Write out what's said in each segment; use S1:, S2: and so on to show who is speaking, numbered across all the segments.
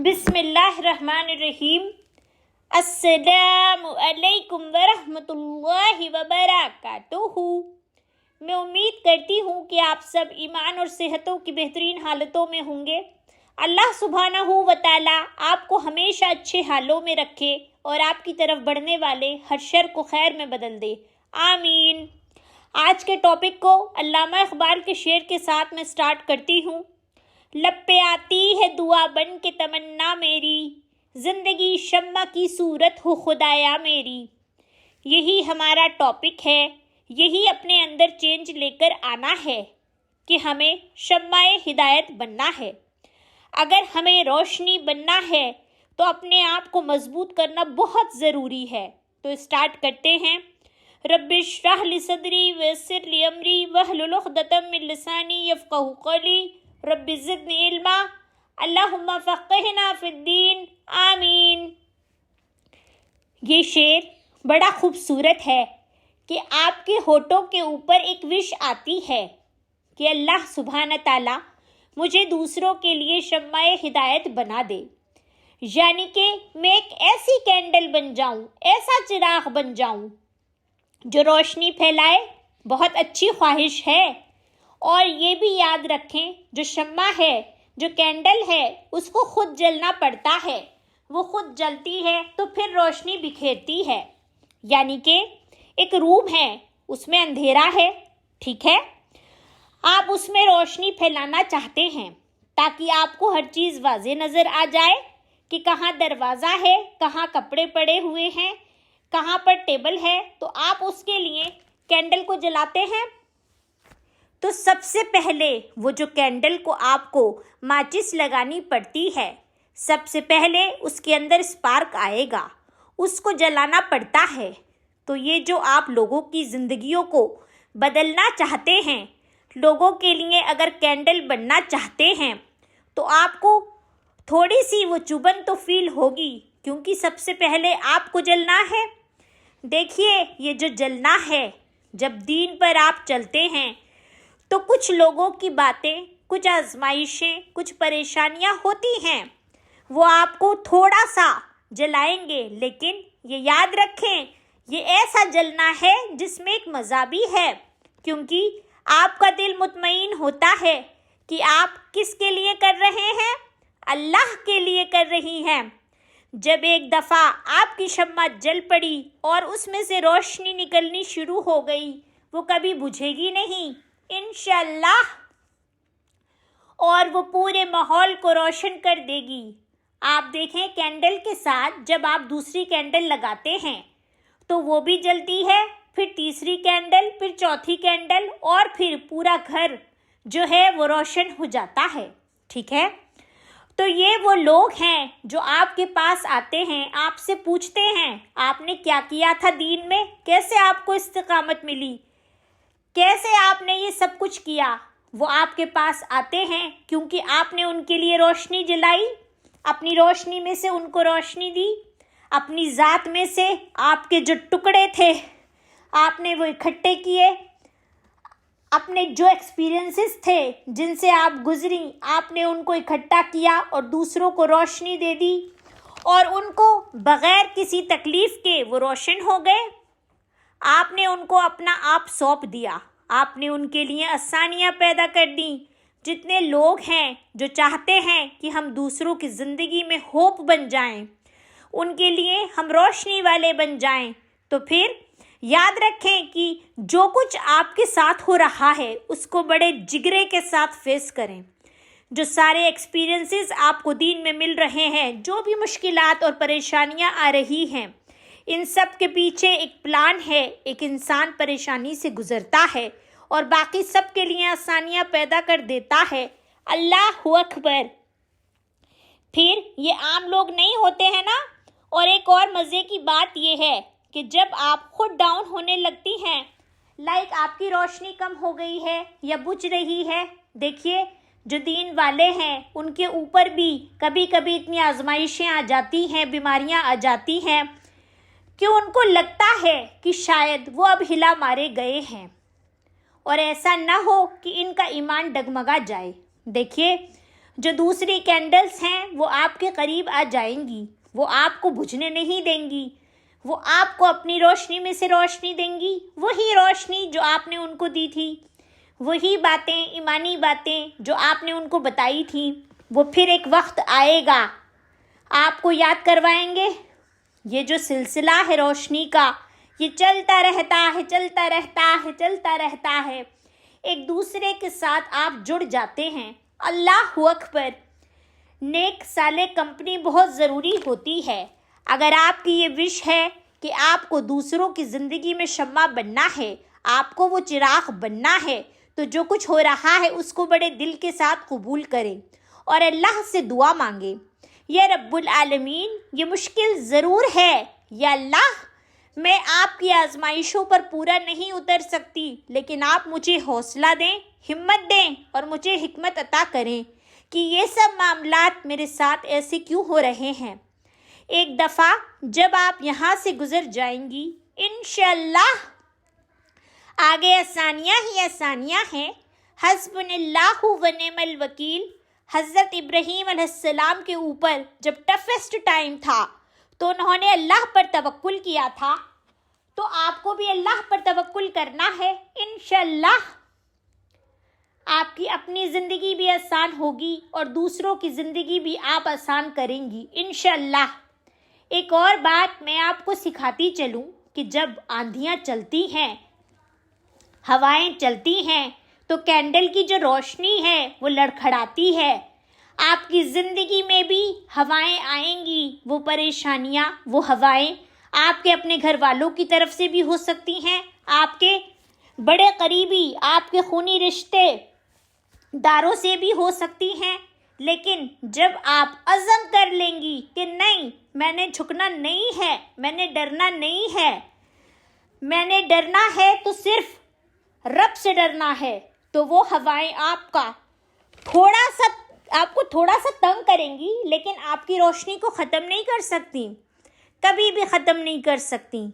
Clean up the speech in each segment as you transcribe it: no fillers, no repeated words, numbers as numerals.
S1: بسم اللہ الرحمن الرحیم۔ السلام علیکم ورحمۃ اللہ وبرکاتہ۔ میں امید کرتی ہوں کہ آپ سب ایمان اور صحتوں کی بہترین حالتوں میں ہوں گے۔ اللہ سبحانہ و تعالی آپ کو ہمیشہ اچھے حالوں میں رکھے اور آپ کی طرف بڑھنے والے ہر شر کو خیر میں بدل دے، آمین۔ آج کے ٹاپک کو علامہ اقبال کے شعر کے ساتھ میں سٹارٹ کرتی ہوں۔ لب پہ آتی ہے دعا بن کے تمنا میری، زندگی شمع کی صورت ہو خدایا میری۔ یہی ہمارا ٹاپک ہے، یہی اپنے اندر چینج لے کر آنا ہے کہ ہمیں شمع ہدایت بننا ہے۔ اگر ہمیں روشنی بننا ہے تو اپنے آپ کو مضبوط کرنا بہت ضروری ہے۔ تو سٹارٹ کرتے ہیں۔ رب اشرح لی صدری ویسر لی امری واحلل عقدۃ من لسانی یفقہوا قولی رب زدنی علما اللہم فقہنا فی الدین، آمین۔ یہ شعر بڑا خوبصورت ہے کہ آپ کے ہونٹوں کے اوپر ایک وش آتی ہے کہ اللہ سبحانہ تعالیٰ مجھے دوسروں کے لیے شمع ہدایت بنا دے، یعنی کہ میں ایک ایسی کینڈل بن جاؤں، ایسا چراغ بن جاؤں جو روشنی پھیلائے۔ بہت اچھی خواہش ہے، اور یہ بھی یاد رکھیں جو شمع ہے، جو کینڈل ہے، اس کو خود جلنا پڑتا ہے، وہ خود جلتی ہے تو پھر روشنی بکھیرتی ہے، یعنی کہ ایک روم ہے، اس میں اندھیرا ہے، ٹھیک ہے، آپ اس میں روشنی پھیلانا چاہتے ہیں تاکہ آپ کو ہر چیز واضح نظر آ جائے کہ کہاں دروازہ ہے، کہاں کپڑے پڑے ہوئے ہیں، کہاں پر ٹیبل ہے، تو آپ اس کے لیے کینڈل کو جلاتے ہیں۔ تو سب سے پہلے وہ جو کینڈل کو آپ کو ماچس لگانی پڑتی ہے، سب سے پہلے اس کے اندر سپارک آئے گا، اس کو جلانا پڑتا ہے۔ تو یہ جو آپ لوگوں کی زندگیوں کو بدلنا چاہتے ہیں، لوگوں کے لیے اگر کینڈل بننا چاہتے ہیں، تو آپ کو تھوڑی سی وہ چبھن تو فیل ہوگی، کیونکہ سب سے پہلے آپ کو جلنا ہے۔ دیکھیے یہ جو جلنا ہے، جب دین پر آپ چلتے ہیں تو کچھ لوگوں کی باتیں، کچھ آزمائشیں، کچھ پریشانیاں ہوتی ہیں، وہ آپ کو تھوڑا سا جلائیں گے، لیکن یہ یاد رکھیں یہ ایسا جلنا ہے جس میں ایک مزہ بھی ہے، کیونکہ آپ کا دل مطمئن ہوتا ہے کہ آپ کس کے لیے کر رہے ہیں؟ اللہ کے لیے کر رہی ہیں۔ جب ایک دفعہ آپ کی شمع جل پڑی اور اس میں سے روشنی نکلنی شروع ہو گئی، وہ کبھی بجھے گی نہیں انشاءاللہ، اور وہ پورے ماحول کو روشن کر دے گی۔ آپ دیکھیں کینڈل کے ساتھ جب آپ دوسری کینڈل لگاتے ہیں تو وہ بھی جلتی ہے، پھر تیسری کینڈل، پھر چوتھی کینڈل، اور پھر پورا گھر جو ہے وہ روشن ہو جاتا ہے، ٹھیک ہے۔ تو یہ وہ لوگ ہیں جو آپ کے پاس آتے ہیں، آپ سے پوچھتے ہیں آپ نے کیا کیا تھا دین میں، کیسے آپ کو استقامت ملی، کیسے آپ نے یہ سب کچھ کیا۔ وہ آپ کے پاس آتے ہیں کیونکہ آپ نے ان کے لیے روشنی جلائی، اپنی روشنی میں سے ان کو روشنی دی، اپنی ذات میں سے آپ کے جو ٹکڑے تھے آپ نے وہ اکٹھے کیے، اپنے جو ایکسپیرینسز تھے جن سے آپ گزری آپ نے ان کو اکٹھا کیا اور دوسروں کو روشنی دے دی، اور ان کو بغیر کسی تکلیف کے وہ روشن ہو گئے۔ آپ نے ان کو اپنا آپ سونپ دیا، آپ نے ان کے لیے آسانیاں پیدا کر دیں۔ جتنے لوگ ہیں جو چاہتے ہیں کہ ہم دوسروں کی زندگی میں ہوپ بن جائیں، ان کے لیے ہم روشنی والے بن جائیں، تو پھر یاد رکھیں کہ جو کچھ آپ کے ساتھ ہو رہا ہے اس کو بڑے جگرے کے ساتھ فیس کریں۔ جو سارے ایکسپیرینسز آپ کو دین میں مل رہے ہیں، جو بھی مشکلات اور پریشانیاں آ رہی ہیں، ان سب کے پیچھے ایک پلان ہے، ایک انسان پریشانی سے گزرتا ہے اور باقی سب کے لیے آسانیاں پیدا کر دیتا ہے۔ اللہ اکبر۔ پھر یہ عام لوگ نہیں ہوتے ہیں نا۔ اور ایک اور مزے کی بات یہ ہے کہ جب آپ خود ڈاؤن ہونے لگتی ہیں، لائک آپ کی روشنی کم ہو گئی ہے یا بجھ رہی ہے، دیکھیے جو دین والے ہیں ان کے اوپر بھی کبھی کبھی اتنی آزمائشیں آ جاتی ہیں، بیماریاں آ جاتی ہیں کہ ان کو لگتا ہے کہ شاید وہ اب ہلا مارے گئے ہیں، اور ایسا نہ ہو کہ ان کا ایمان ڈگمگا جائے۔ دیکھیے جو دوسری کینڈلز ہیں وہ آپ کے قریب آ جائیں گی، وہ آپ کو بجھنے نہیں دیں گی، وہ آپ کو اپنی روشنی میں سے روشنی دیں گی، وہی روشنی جو آپ نے ان کو دی تھی، وہی باتیں، ایمانی باتیں جو آپ نے ان کو بتائی تھی، وہ پھر ایک وقت آئے گا آپ کو یاد کروائیں گے۔ یہ جو سلسلہ ہے روشنی کا، یہ چلتا رہتا ہے، چلتا رہتا ہے، چلتا رہتا ہے، ایک دوسرے کے ساتھ آپ جڑ جاتے ہیں۔ اللہ اکبر۔ نیک صالح کمپنی بہت ضروری ہوتی ہے۔ اگر آپ کی یہ وش ہے کہ آپ کو دوسروں کی زندگی میں شمع بننا ہے، آپ کو وہ چراغ بننا ہے، تو جو کچھ ہو رہا ہے اس کو بڑے دل کے ساتھ قبول کریں اور اللہ سے دعا مانگیں، یا رب العالمین یہ مشکل ضرور ہے، یا اللہ میں آپ کی آزمائشوں پر پورا نہیں اتر سکتی، لیکن آپ مجھے حوصلہ دیں، ہمت دیں اور مجھے حکمت عطا کریں کہ یہ سب معاملات میرے ساتھ ایسے کیوں ہو رہے ہیں۔ ایک دفعہ جب آپ یہاں سے گزر جائیں گی، انشاءاللہ آگے آسانیاں ہی آسانیاں ہیں۔ حسبنا اللہ و نعم الوکیل۔ حضرت ابراہیم علیہ السلام کے اوپر جب ٹفسٹ ٹائم تھا تو انہوں نے اللہ پر توکل کیا تھا، تو آپ کو بھی اللہ پر توکل کرنا ہے۔ انشاءاللہ آپ کی اپنی زندگی بھی آسان ہوگی اور دوسروں کی زندگی بھی آپ آسان کریں گی انشاءاللہ۔ ایک اور بات میں آپ کو سکھاتی چلوں کہ جب آندھیاں چلتی ہیں، ہوائیں چلتی ہیں، تو کینڈل کی جو روشنی ہے وہ لڑکھڑاتی ہے۔ آپ کی زندگی میں بھی ہوائیں آئیں گی، وہ پریشانیاں، وہ ہوائیں آپ کے اپنے گھر والوں کی طرف سے بھی ہو سکتی ہیں، آپ کے بڑے قریبی، آپ کے خونی رشتے داروں سے بھی ہو سکتی ہیں، لیکن جب آپ عزم کر لیں گی کہ نہیں، میں نے جھکنا نہیں ہے، میں نے ڈرنا نہیں ہے، میں نے ڈرنا ہے تو صرف رب سے ڈرنا ہے، تو وہ ہوائیں آپ کو تھوڑا سا تنگ کریں گی، لیکن آپ کی روشنی کو ختم نہیں کر سکتی، کبھی بھی ختم نہیں کر سکتی۔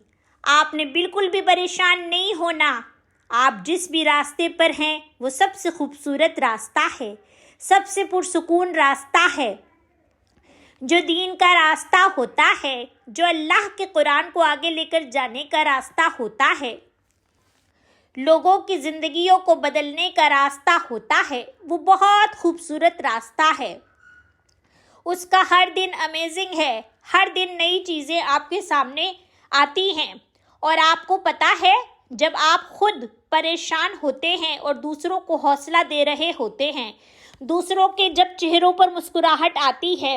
S1: آپ نے بالکل بھی پریشان نہیں ہونا۔ آپ جس بھی راستے پر ہیں وہ سب سے خوبصورت راستہ ہے، سب سے پرسکون راستہ ہے، جو دین کا راستہ ہوتا ہے، جو اللہ کے قرآن کو آگے لے کر جانے کا راستہ ہوتا ہے، لوگوں کی زندگیوں کو بدلنے کا راستہ ہوتا ہے، وہ بہت خوبصورت راستہ ہے۔ اس کا ہر دن امیزنگ ہے، ہر دن نئی چیزیں آپ کے سامنے آتی ہیں، اور آپ کو پتہ ہے جب آپ خود پریشان ہوتے ہیں اور دوسروں کو حوصلہ دے رہے ہوتے ہیں، دوسروں کے جب چہروں پر مسکراہٹ آتی ہے،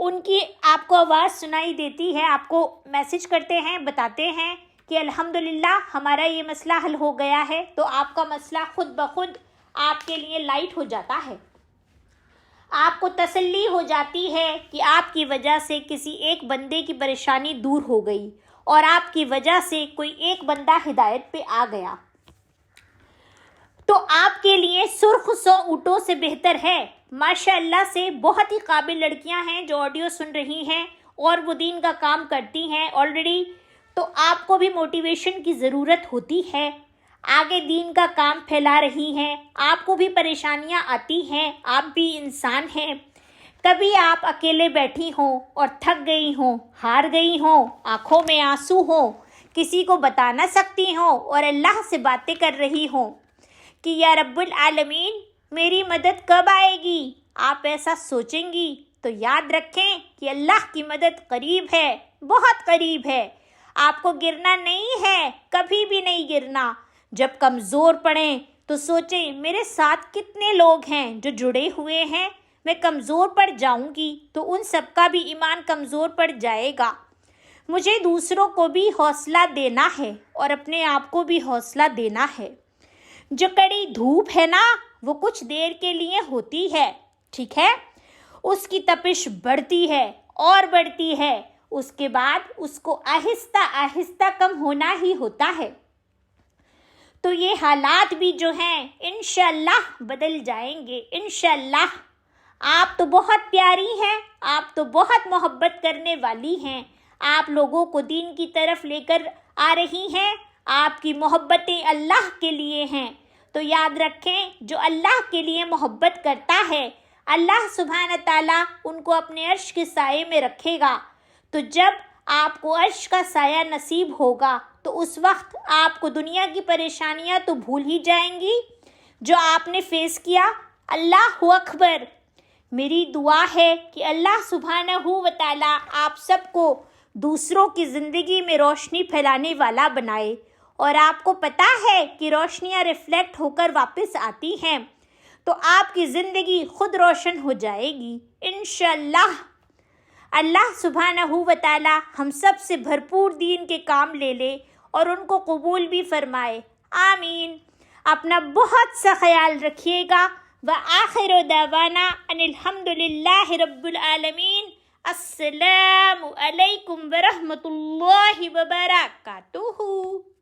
S1: ان کی آپ کو آواز سنائی دیتی ہے، آپ کو میسج کرتے ہیں، بتاتے ہیں کہ الحمدللہ ہمارا یہ مسئلہ حل ہو گیا ہے، تو آپ کا مسئلہ خود بخود آپ کے لیے لائٹ ہو جاتا ہے۔ آپ کو تسلی ہو جاتی ہے کہ آپ کی وجہ سے کسی ایک بندے کی پریشانی دور ہو گئی اور آپ کی وجہ سے کوئی ایک بندہ ہدایت پہ آ گیا، تو آپ کے لیے سرخ 100 اونٹوں سے بہتر ہے۔ ماشاءاللہ سے بہت ہی قابل لڑکیاں ہیں جو آڈیو سن رہی ہیں اور وہ دین کا کام کرتی ہیں آلریڈی، تو آپ کو بھی موٹیویشن کی ضرورت ہوتی ہے، آگے دین کا کام پھیلا رہی ہیں، آپ کو بھی پریشانیاں آتی ہیں، آپ بھی انسان ہیں، کبھی آپ اکیلے بیٹھی ہوں اور تھک گئی ہوں، ہار گئی ہوں، آنکھوں میں آنسو ہوں، کسی کو بتا نہ سکتی ہوں اور اللہ سے باتیں کر رہی ہوں کہ یا رب العالمین میری مدد کب آئے گی، آپ ایسا سوچیں گی تو یاد رکھیں کہ اللہ کی مدد قریب ہے، بہت قریب ہے، آپ کو گرنا نہیں ہے، کبھی بھی نہیں گرنا۔ جب کمزور پڑیں تو سوچیں میرے ساتھ کتنے لوگ ہیں جو جڑے ہوئے ہیں، میں کمزور پڑ جاؤں گی تو ان سب کا بھی ایمان کمزور پڑ جائے گا۔ مجھے دوسروں کو بھی حوصلہ دینا ہے اور اپنے آپ کو بھی حوصلہ دینا ہے۔ جو کڑی دھوپ ہے نا وہ کچھ دیر کے لیے ہوتی ہے، ٹھیک ہے، اس کی تپش بڑھتی ہے اور بڑھتی ہے، اس کے بعد اس کو آہستہ آہستہ کم ہونا ہی ہوتا ہے۔ تو یہ حالات بھی جو ہیں انشاءاللہ بدل جائیں گے، انشاءاللہ۔ آپ تو بہت پیاری ہیں، آپ تو بہت محبت کرنے والی ہیں، آپ لوگوں کو دین کی طرف لے کر آ رہی ہیں، آپ کی محبتیں اللہ کے لیے ہیں، تو یاد رکھیں جو اللہ کے لیے محبت کرتا ہے اللہ سبحانہ تعالیٰ ان کو اپنے عرش کے سائے میں رکھے گا۔ تو جب آپ کو عرش کا سایہ نصیب ہوگا تو اس وقت آپ کو دنیا کی پریشانیاں تو بھول ہی جائیں گی جو آپ نے فیس کیا۔ اللہ اکبر۔ میری دعا ہے کہ اللہ سبحانہ و تعالیٰ آپ سب کو دوسروں کی زندگی میں روشنی پھیلانے والا بنائے، اور آپ کو پتہ ہے کہ روشنیاں ریفلیکٹ ہو کر واپس آتی ہیں، تو آپ کی زندگی خود روشن ہو جائے گی انشاءاللہ۔ اللہ سبحانہ و تعالیٰ ہم سب سے بھرپور دین کے کام لے لے اور ان کو قبول بھی فرمائے، آمین۔ اپنا بہت سا خیال رکھیے گا۔ وآخر دعوانا ان الحمدللہ رب العالمین۔ السلام علیکم ورحمۃ اللہ وبرکاتہ۔